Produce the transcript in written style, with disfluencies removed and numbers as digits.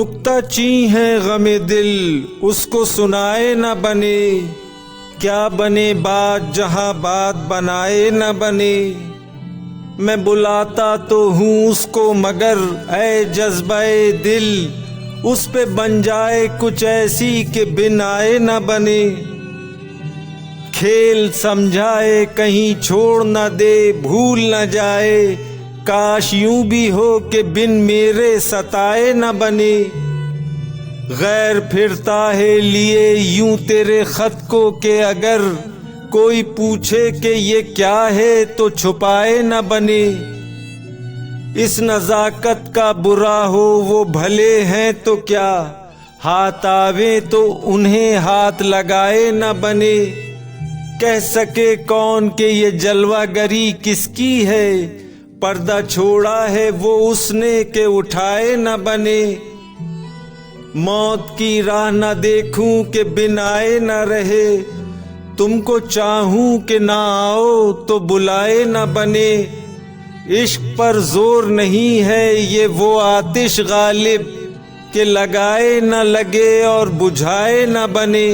नुक्ता ची है गमे दिल, उसको सुनाए न बने। क्या बने बात जहां बात बनाए न बने। मैं बुलाता तो हूँ उसको मगर ऐ जज्बाए दिल, उस पे बन जाए कुछ ऐसी कि बिन आए न बने। खेल समझाए कहीं छोड़ न दे, भूल न जाए। काश यूं भी हो कि बिन मेरे सताए न बने। गैर फिरता है लिए यूं तेरे खत को कि अगर कोई पूछे कि ये क्या है तो छुपाए न बने। इस नज़ाकत का बुरा हो वो भले हैं तो क्या, हाथ आवे तो उन्हें हाथ लगाए न बने। कह सके कौन कि ये जलवागरी किसकी है, पर्दा छोड़ा है वो उसने के उठाए न बने। मौत की राह न देखूं कि बिन आए न रहे, तुमको चाहूं कि ना आओ तो बुलाए न बने। इश्क पर जोर नहीं है ये वो आतिश गालिब, कि लगाए न लगे और बुझाए न बने।